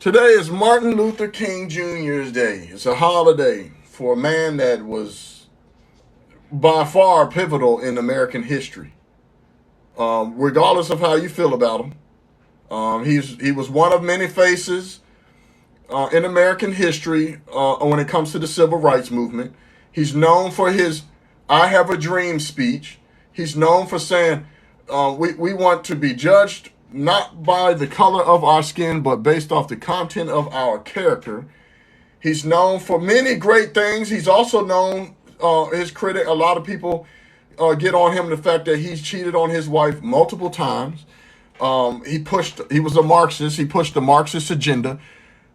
Today is Martin Luther King Jr.'s day. It's a holiday for a man that was by far pivotal in American history. Regardless of how you feel about him, he was one of many faces in American history when it comes to the civil rights movement. He's known for his "I Have a Dream" speech. He's known for saying we want to be judged not by the color of our skin, but based off the content of our character. He's known for many great things. He's also known, his critic, a lot of people get on him the fact that he's cheated on his wife multiple times. He was a Marxist. He pushed the Marxist agenda.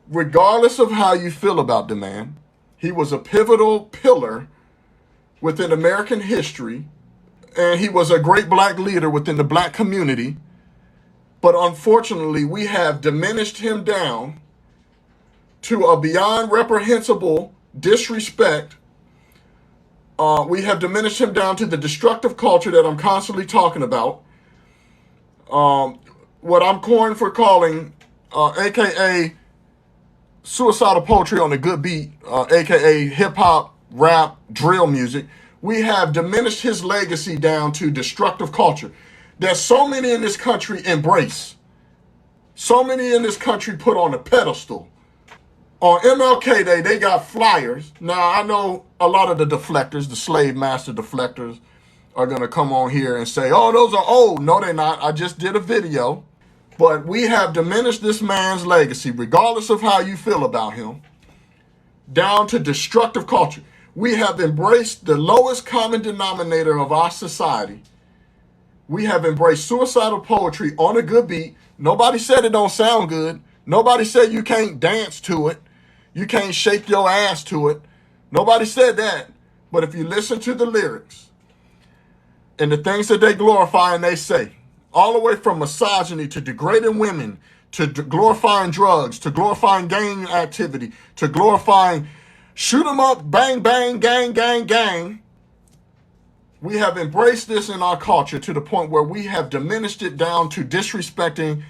Regardless of how you feel about the man, he was a pivotal pillar within American history, and he was a great black leader within the black community. But unfortunately, we have diminished him down to a beyond reprehensible disrespect. We have diminished him down to the destructive culture that I'm constantly talking about. What I'm coined for calling, AKA suicidal poetry on a good beat, AKA hip hop, rap, drill music. We have diminished his legacy down to destructive culture that so many in this country embrace. So many in this country put on a pedestal. On MLK Day, they got flyers. Now, I know a lot of the deflectors, the slave master deflectors, are going to come on here and say, oh, those are old. No, they're not. I just did a video. But we have diminished this man's legacy, regardless of how you feel about him, down to destructive culture. We have embraced the lowest common denominator of our society. We have embraced suicidal poetry on a good beat. Nobody said it don't sound good. Nobody said you can't dance to it. You can't shake your ass to it. Nobody said that. But if you listen to the lyrics and the things that they glorify and they say, all the way from misogyny to degrading women, to glorifying drugs, to glorifying gang activity, to glorifying shoot 'em up, bang, bang, gang, gang, gang. We have embraced this in our culture to the point where we have diminished it down to disrespecting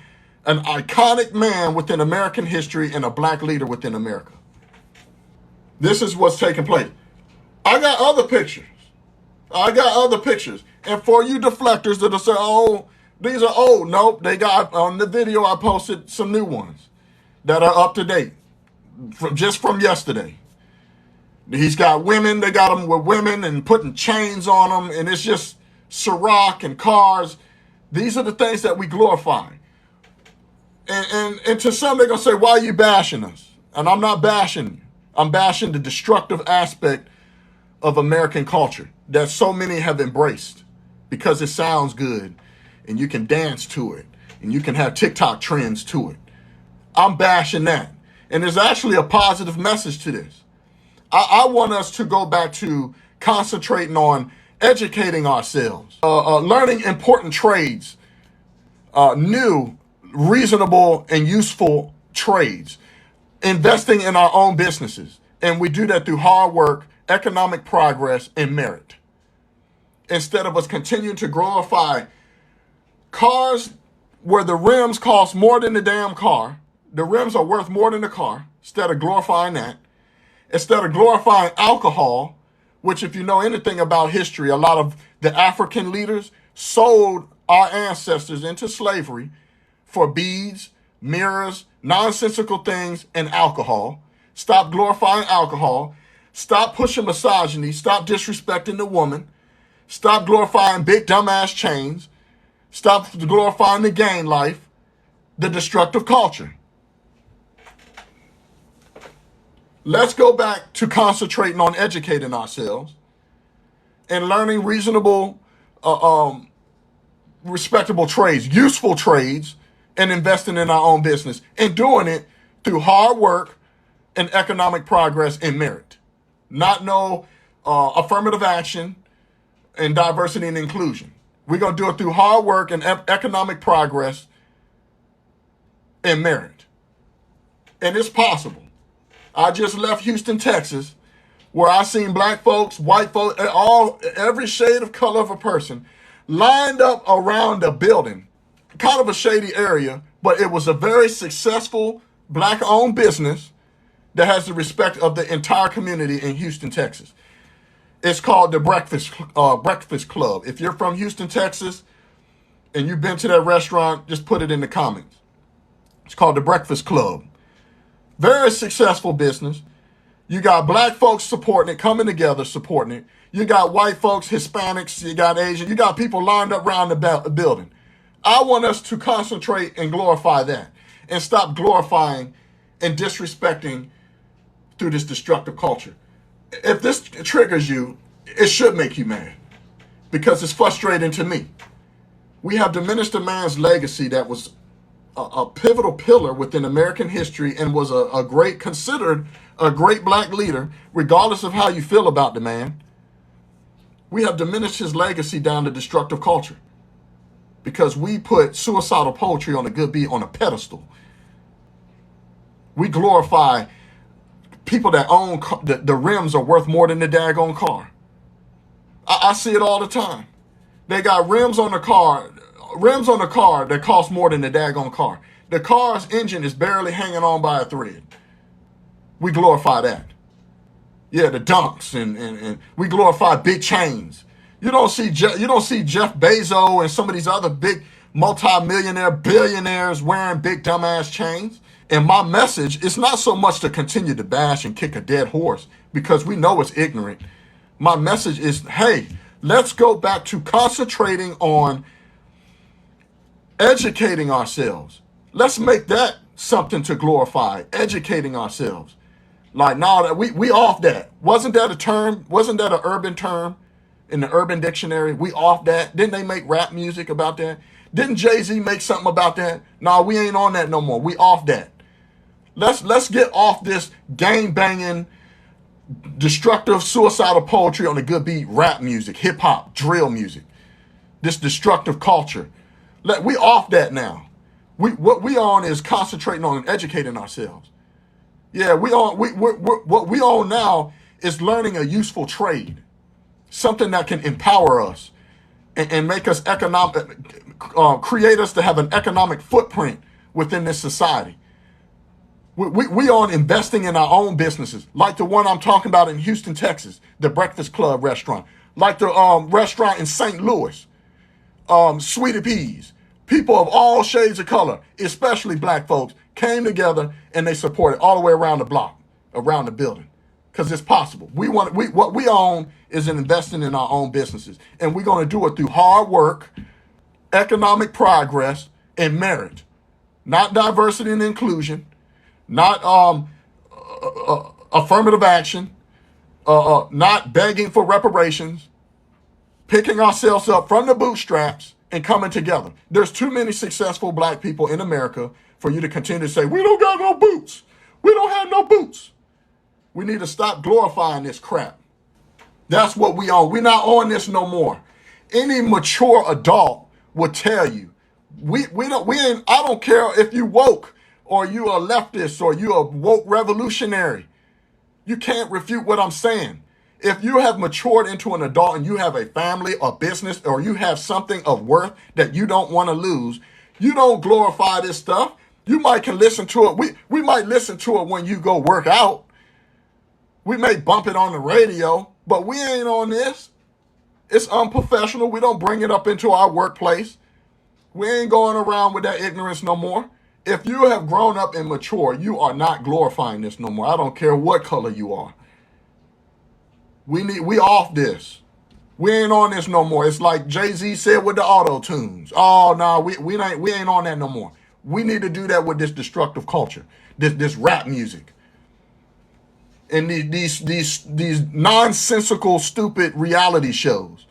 an iconic man within American history and a black leader within America. This is what's taking place. I got other pictures. And for you deflectors that'll say, oh, these are old. Nope, they got, on the video I posted some new ones that are up to date from yesterday. He's got women, they got them with women and putting chains on them, and it's just Ciroc and cars. These are the things that we glorify. And to some, they're going to say, why are you bashing us? And I'm not bashing you. I'm bashing the destructive aspect of American culture that so many have embraced because it sounds good and you can dance to it and you can have TikTok trends to it. I'm bashing that. And there's actually a positive message to this. I want us to go back to concentrating on educating ourselves, learning important trades, new, reasonable, and useful trades, investing in our own businesses. And we do that through hard work, economic progress, and merit. Instead of us continuing to glorify cars where the rims cost more than the damn car, the rims are worth more than the car, instead of glorifying that. Instead of glorifying alcohol, which if you know anything about history, a lot of the African leaders sold our ancestors into slavery for beads, mirrors, nonsensical things, and alcohol. Stop glorifying alcohol. Stop pushing misogyny. Stop disrespecting the woman. Stop glorifying big dumbass chains. Stop glorifying the gang life, the destructive culture. Let's go back to concentrating on educating ourselves and learning reasonable, respectable trades, useful trades, and investing in our own business and doing it through hard work and economic progress and merit. Not no affirmative action and diversity and inclusion. We're going to do it through hard work and economic progress and merit. And it's possible. I just left Houston, Texas, where I seen black folks, white folks, every shade of color of a person lined up around a building, kind of a shady area, but it was a very successful black-owned business that has the respect of the entire community in Houston, Texas. It's called the Breakfast Club. If you're from Houston, Texas, and you've been to that restaurant, just put it in the comments. It's called the Breakfast Club. Very successful business. You got black folks supporting it, coming together supporting it. You got white folks, Hispanics, you got Asian, you got people lined up around the building. I want us to concentrate and glorify that and stop glorifying and disrespecting through this destructive culture. If this triggers you, it should make you mad because it's frustrating to me. We have diminished a man's legacy that was a pivotal pillar within American history and was considered a great black leader, regardless of how you feel about the man. We have diminished his legacy down to destructive culture because we put suicidal poetry on a good beat on a pedestal. We glorify people that own the rims are worth more than the daggone car. I see it all the time. They got rims on the car that cost more than the daggone car. The car's engine is barely hanging on by a thread. We glorify that. Yeah, the dunks and we glorify big chains. You don't see Jeff Bezos and some of these other big multi-millionaire billionaires wearing big dumbass chains. And my message is not so much to continue to bash and kick a dead horse because we know it's ignorant. My message is, hey, let's go back to concentrating on educating ourselves. Let's make that something to glorify, educating ourselves. Like now that we off that. Wasn't that a term? Wasn't that an urban term in the Urban Dictionary? We off that. Didn't they make rap music about that? Didn't Jay-Z make something about that? No, we ain't on that no more. We off that. Let's get off this gang banging, destructive, suicidal poetry on the good beat, rap music, hip hop, drill music. This destructive culture. We off that now. What we on is concentrating on educating ourselves. Yeah, what we on now is learning a useful trade, something that can empower us and make us create us to have an economic footprint within this society. We on investing in our own businesses, like the one I'm talking about in Houston, Texas, the Breakfast Club restaurant, like the restaurant in St. Louis, Sweetie Peas. People of all shades of color, especially black folks, came together and they supported all the way around the block, around the building, because it's possible. What we own is in investing in our own businesses, and we're going to do it through hard work, economic progress, and merit, not diversity and inclusion, not affirmative action, not begging for reparations, picking ourselves up from the bootstraps and coming together. There's too many successful black people in America for you to continue to say, we don't got no boots. We don't have no boots. We need to stop glorifying this crap. That's what we on. We're not on this no more. Any mature adult will tell you, I don't care if you woke or you a leftist or you a woke revolutionary. You can't refute what I'm saying. If you have matured into an adult and you have a family, a business, or you have something of worth that you don't want to lose, you don't glorify this stuff. You might can listen to it. We might listen to it when you go work out. We may bump it on the radio, but we ain't on this. It's unprofessional. We don't bring it up into our workplace. We ain't going around with that ignorance no more. If you have grown up and matured, you are not glorifying this no more. I don't care what color you are. We off this. We ain't on this no more. It's like Jay-Z said with the auto tunes. Oh no, we ain't on that no more. We need to do that with this destructive culture, this rap music, and these nonsensical, stupid reality shows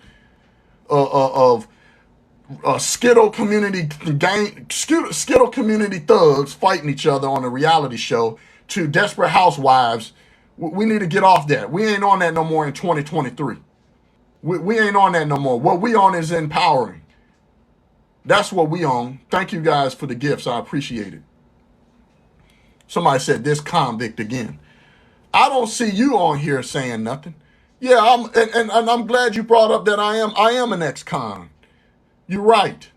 of Skittle community thugs fighting each other on a reality show to Desperate Housewives. We need to get off that. We ain't on that no more in 2023. We ain't on that no more. What we on is empowering. That's what we on. Thank you guys for the gifts. I appreciate it. Somebody said this convict again. I don't see you on here saying nothing. Yeah, I'm glad you brought up that I am an ex-con. You're right.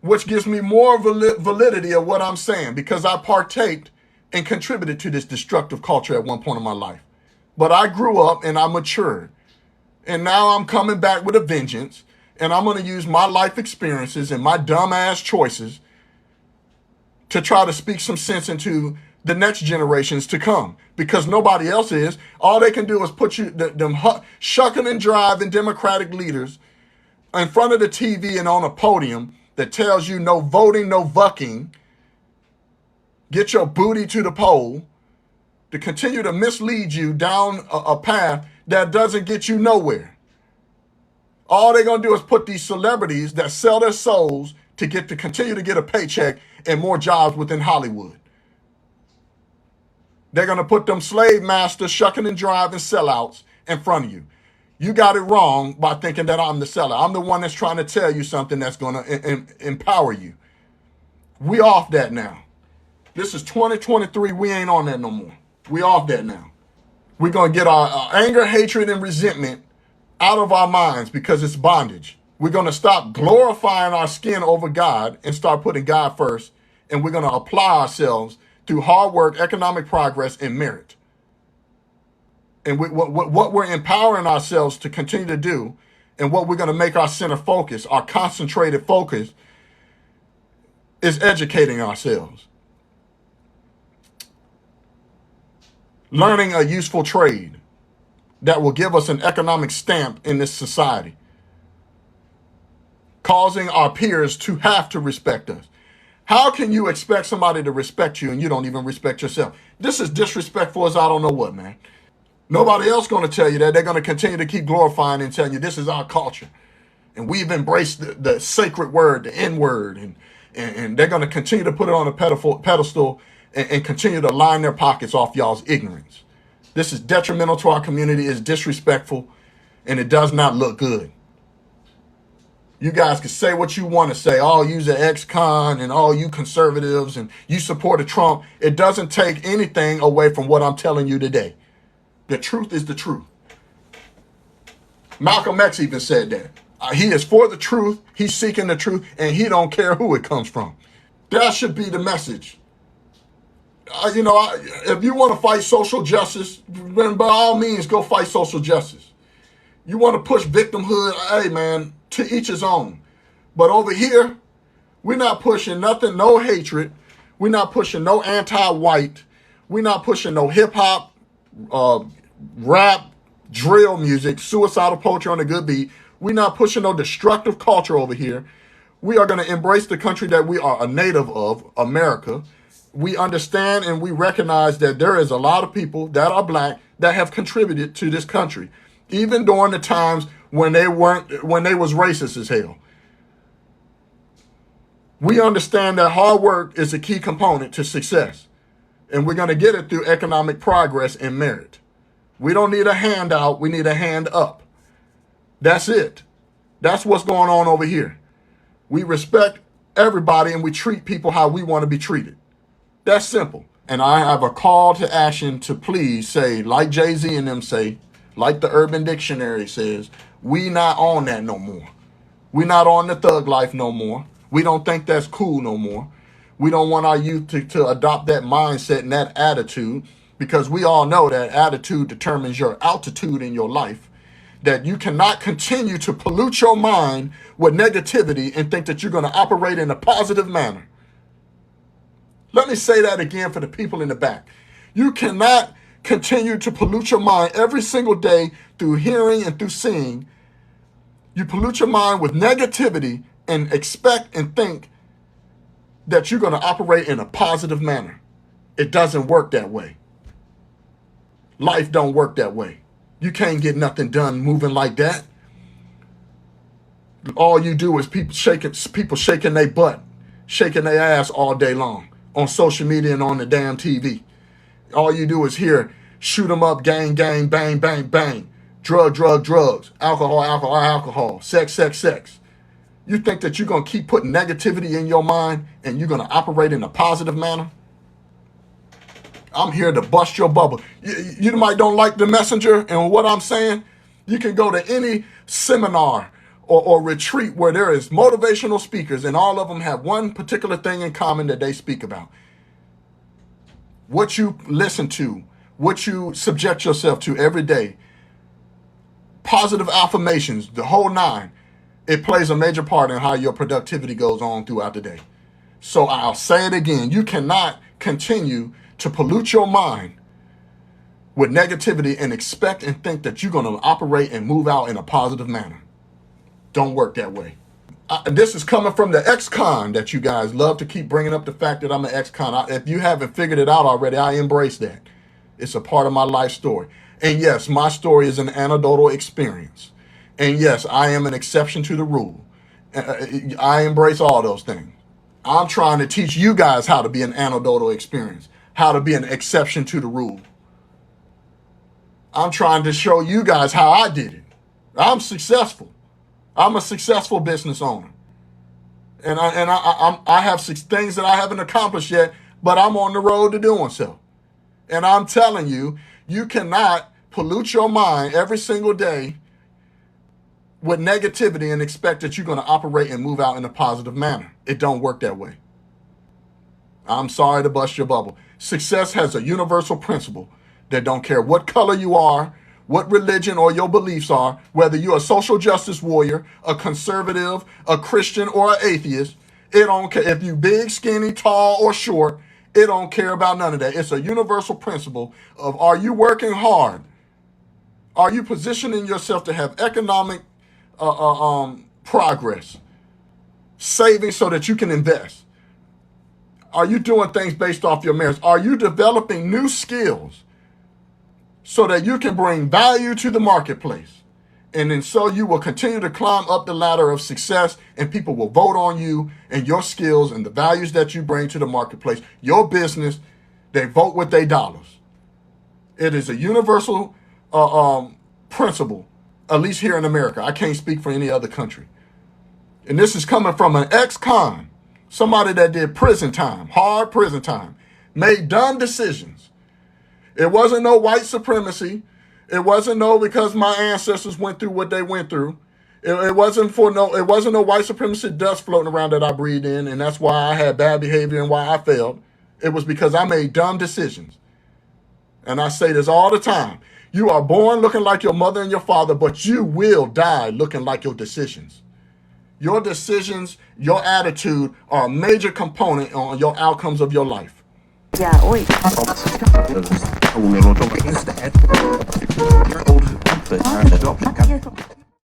which gives me more validity of what I'm saying because I partaked and contributed to this destructive culture at one point in my life. But I grew up and I matured. And now I'm coming back with a vengeance, and I'm going to use my life experiences and my dumbass choices to try to speak some sense into the next generations to come, because nobody else is. All they can do is put them shucking and driving Democratic leaders in front of the TV and on a podium that tells you no voting, no vucking, get your booty to the poll, to continue to mislead you down a path that doesn't get you nowhere. All they're going to do is put these celebrities that sell their souls to continue to get a paycheck and more jobs within Hollywood. They're going to put them slave masters, shucking and driving sellouts in front of you. You got it wrong by thinking that I'm the seller. I'm the one that's trying to tell you something that's going to empower you. We off that now. This is 2023. We ain't on that no more. We off that now. We're going to get our anger, hatred, and resentment out of our minds because it's bondage. We're going to stop glorifying our skin over God and start putting God first. And we're going to apply ourselves through hard work, economic progress, and merit. And what we're empowering ourselves to continue to do, and what we're going to make our center focus, our concentrated focus, is educating ourselves. Learning a useful trade that will give us an economic stamp in this society. Causing our peers to have to respect us. How can you expect somebody to respect you and you don't even respect yourself? This is disrespectful as I don't know what, man. Nobody else going to tell you that. They're going to continue to keep glorifying and telling you this is our culture. And we've embraced the sacred word, the N-word. And they're going to continue to put it on a pedestal and continue to line their pockets off y'all's ignorance. This is detrimental to our community. It's disrespectful. And it does not look good. You guys can say what you want to say. Oh, you's an ex-con and all you conservatives and you supported Trump. It doesn't take anything away from what I'm telling you today. The truth is the truth. Malcolm X even said that. He is for the truth. He's seeking the truth and he don't care who it comes from. That should be the message. If you want to fight social justice, then by all means, go fight social justice. You want to push victimhood, hey man, to each his own. But over here, we're not pushing nothing, no hatred. We're not pushing no anti-white. We're not pushing no hip-hop, rap, drill music, suicidal poetry on a good beat. We're not pushing no destructive culture over here. We are going to embrace the country that we are a native of, America. We understand and we recognize that there is a lot of people that are black that have contributed to this country, even during the times when they was racist as hell. We understand that hard work is a key component to success, and we're going to get it through economic progress and merit. We don't need a handout. We need a hand up. That's it. That's what's going on over here. We respect everybody and we treat people how we want to be treated. That's simple. And I have a call to action to please say, like Jay-Z and them say, like the Urban Dictionary says, we not on that no more. We not on the thug life no more. We don't think that's cool no more. We don't want our youth to adopt that mindset and that attitude, because we all know that attitude determines your altitude in your life, that you cannot continue to pollute your mind with negativity and think that you're going to operate in a positive manner. Let me say that again for the people in the back. You cannot continue to pollute your mind every single day through hearing and through seeing. You pollute your mind with negativity and expect and think that you're going to operate in a positive manner. It doesn't work that way. Life don't work that way. You can't get nothing done moving like that. All you do is people shaking their butt, shaking their ass all day long on social media and on the damn TV. All you do is hear shoot 'em up, gang, gang, bang, bang, bang. Drug, drug, drugs. Alcohol, alcohol, alcohol. Sex, sex, sex. You think that you're going to keep putting negativity in your mind and you're going to operate in a positive manner? I'm here to bust your bubble. You might don't like the messenger and what I'm saying. You can go to any seminar or retreat where there is motivational speakers, and all of them have one particular thing in common that they speak about. What you listen to, what you subject yourself to every day, positive affirmations, the whole nine, it plays a major part in how your productivity goes on throughout the day. So I'll say it again, you cannot continue to pollute your mind with negativity and expect and think that you're going to operate and move out in a positive manner. Don't work that way. This is coming from the ex-con that you guys love to keep bringing up, the fact that I'm an ex-con. If you haven't figured it out already, I embrace that. It's a part of my life story. And yes, my story is an anecdotal experience. And yes, I am an exception to the rule. I embrace all those things. I'm trying to teach you guys how to be an anecdotal experience, how to be an exception to the rule. I'm trying to show you guys how I did it. I'm successful. I'm a successful business owner. And I have six things that I haven't accomplished yet, but I'm on the road to doing so. And I'm telling you, you cannot pollute your mind every single day with negativity and expect that you're going to operate and move out in a positive manner. It don't work that way. I'm sorry to bust your bubble. Success has a universal principle that don't care what color you are, what religion or your beliefs are, whether you're a social justice warrior, a conservative, a Christian, or an atheist. It don't care if you big, skinny, tall, or short. It don't care about none of that. It's a universal principle of, are you working hard? Are you positioning yourself to have economic progress, saving so that you can invest? Are you doing things based off your merits? Are you developing new skills so that you can bring value to the marketplace? And then so you will continue to climb up the ladder of success, and people will vote on you and your skills and the values that you bring to the marketplace. Your business, they vote with their dollars. It is a universal principle, at least here in America. I can't speak for any other country. And this is coming from an ex-con, somebody that did prison time, hard prison time, made dumb decisions. It wasn't no white supremacy. It wasn't no because my ancestors went through what they went through. It wasn't no white supremacy dust floating around that I breathed in, and that's why I had bad behavior and why I failed. It was because I made dumb decisions. And I say this all the time. You are born looking like your mother and your father, but you will die looking like your decisions. Your decisions, your attitude are a major component on your outcomes of your life. Yeah, oi.